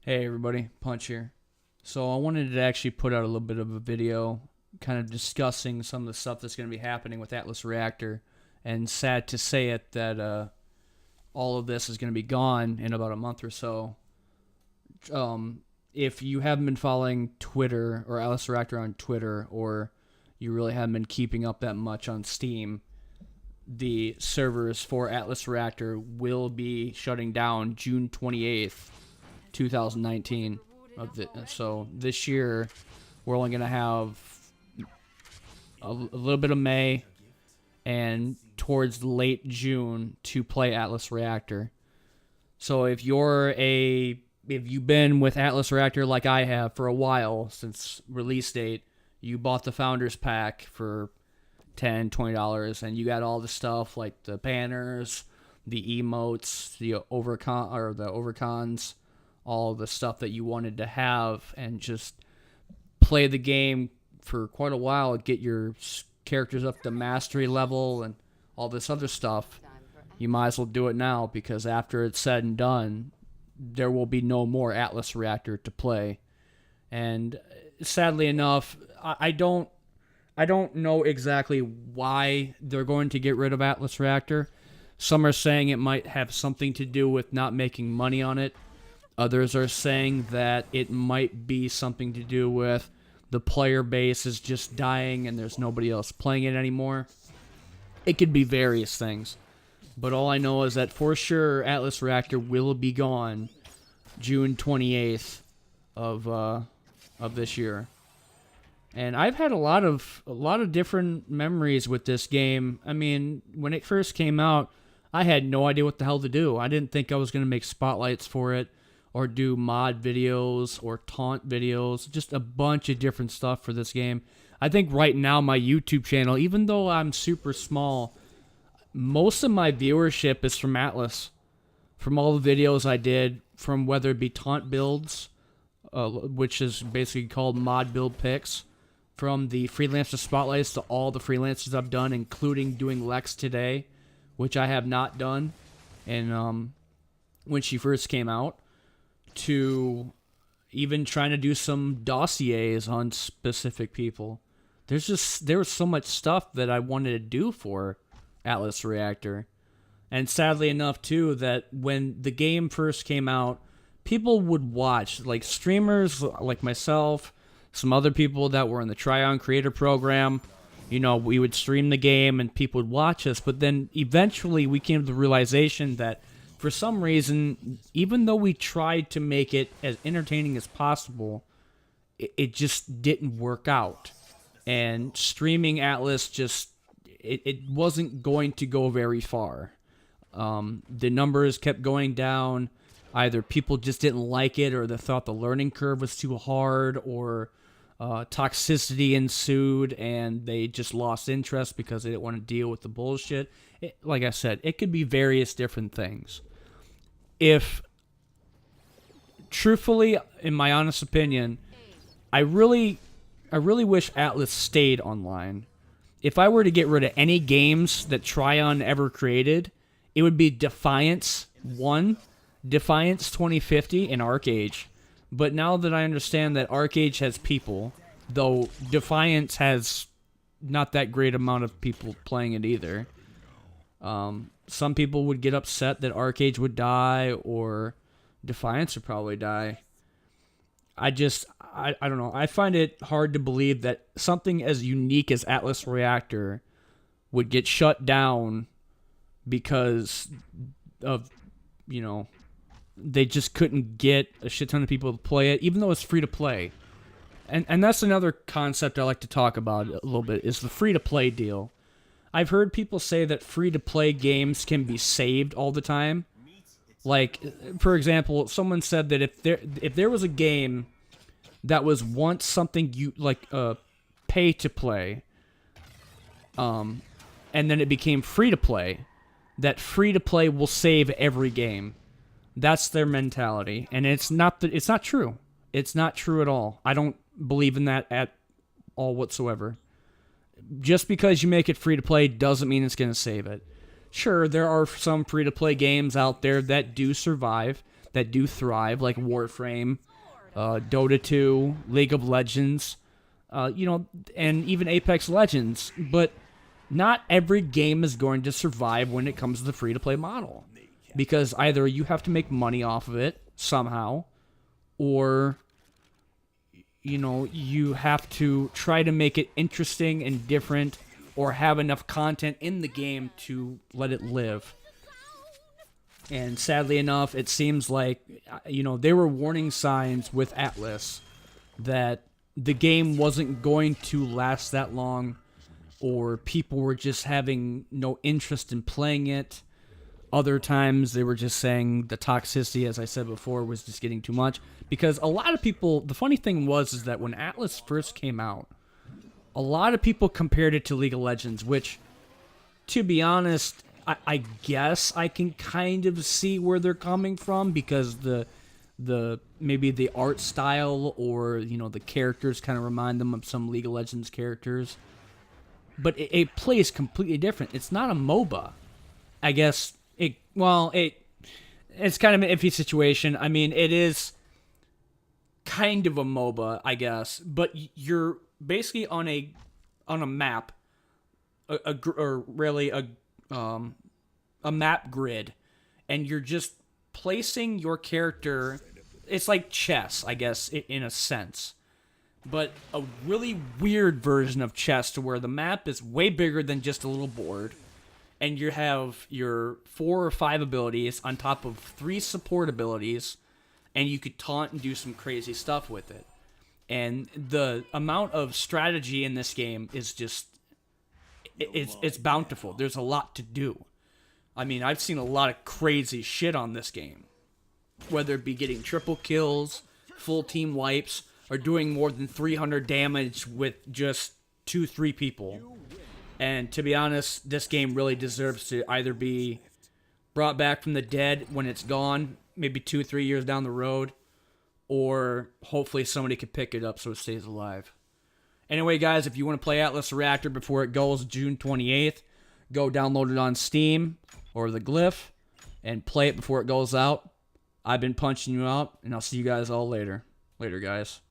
Hey everybody, Punch here. So I wanted to actually put out a little bit of a video kind of discussing some of the stuff that's going to be happening with Atlas Reactor. And sad to say it that all of this is going to be gone in about a month or so. If you haven't been following Twitter or Atlas Reactor on Twitter, or you really haven't been keeping up that much on Steam, the servers for Atlas Reactor will be shutting down June 28th, 2019. So this year, we're only going to have a little bit of May and towards late June to play Atlas Reactor. So if you've been with Atlas Reactor like I have for a while since release date, you bought the Founders Pack for $10, $20, and you got all the stuff like the banners, the emotes, the overcons, all the stuff that you wanted to have, and just play the game for quite a while, get your characters up to mastery level and all this other stuff. You might as well do it now, because after it's said and done, there will be no more Atlas Reactor to play. And sadly enough, I don't know exactly why they're going to get rid of Atlas Reactor. Some are saying it might have something to do with not making money on it. Others are saying that it might be something to do with the player base is just dying and there's nobody else playing it anymore. It could be various things. But all I know is that for sure Atlas Reactor will be gone June 28th of this year. And I've had a lot of different memories with this game. I mean, when it first came out, I had no idea what the hell to do. I didn't think I was going to make spotlights for it or do mod videos or taunt videos, just a bunch of different stuff for this game. I think right now my YouTube channel, even though I'm super small, most of my viewership is from Atlas, from all the videos I did, from whether it be taunt builds, which is basically called mod build picks, from the freelancer spotlights to all the freelancers I've done, including doing Lex today, which I have not done, and when she first came out, to even trying to do some dossiers on specific people. There was so much stuff that I wanted to do for Atlas Reactor. And sadly enough, too, that when the game first came out, people would watch, like streamers like myself, some other people that were in the Tryon Creator Program. You know, we would stream the game and people would watch us, but then eventually we came to the realization that for some reason, even though we tried to make it as entertaining as possible, it just didn't work out. And streaming Atlas it wasn't going to go very far. The numbers kept going down. Either people just didn't like it, or they thought the learning curve was too hard, or toxicity ensued and they just lost interest because they didn't want to deal with the bullshit. Like I said, it could be various different things. If, truthfully, in my honest opinion, I really wish Atlas stayed online. If I were to get rid of any games that Tryon ever created, it would be Defiance 1, Defiance 2050, and ArcAge. But now that I understand that ArcAge has people, though Defiance has not that great amount of people playing it either. Some people would get upset that ArcAge would die, or Defiance would probably die. I don't know. I find it hard to believe that something as unique as Atlas Reactor would get shut down because of, they just couldn't get a shit ton of people to play it, even though it's free to play. And that's another concept I like to talk about a little bit, is the free to play deal. I've heard people say that free to play games can be saved all the time. Like, for example, someone said that if there was a game that was once something you like pay to play, and then it became free to play, that free to play will save every game. That's their mentality, and it's not true. It's not true at all. I don't believe in that at all whatsoever. Just because you make it free to play doesn't mean it's going to save it. Sure, there are some free to play games out there that do survive. that do thrive, like Warframe, Dota 2, League of Legends, and even Apex Legends. But not every game is going to survive when it comes to the free-to-play model. Because either you have to make money off of it somehow, or you have to try to make it interesting and different, or have enough content in the game to let it live. And sadly enough, it seems like, there were warning signs with Atlas that the game wasn't going to last that long, or people were just having no interest in playing it. Other times they were just saying the toxicity, as I said before, was just getting too much. Because a lot of people, the funny thing is that when Atlas first came out, a lot of people compared it to League of Legends, which, to be honest, I guess I can kind of see where they're coming from, because maybe the art style, or the characters kind of remind them of some League of Legends characters. But it plays completely different. It's not a MOBA. I guess it's kind of an iffy situation. I mean, it is kind of a MOBA, I guess, but you're basically on a map, a map grid, and you're just placing your character. It's like chess, I guess, in a sense, but a really weird version of chess, to where the map is way bigger than just a little board, and you have your 4 or 5 abilities on top of 3 support abilities, and you could taunt and do some crazy stuff with it. And the amount of strategy in this game is just, it's bountiful. There's a lot to do. I mean, I've seen a lot of crazy shit on this game. Whether it be getting triple kills, full team wipes, or doing more than 300 damage with just 2-3 people. And to be honest, this game really deserves to either be brought back from the dead when it's gone, maybe 2-3 years down the road, or hopefully somebody could pick it up so it stays alive. Anyway, guys, if you want to play Atlas Reactor before it goes June 28th, go download it on Steam or the Glyph and play it before it goes out. I've been punching you out, and I'll see you guys all later. Later, guys.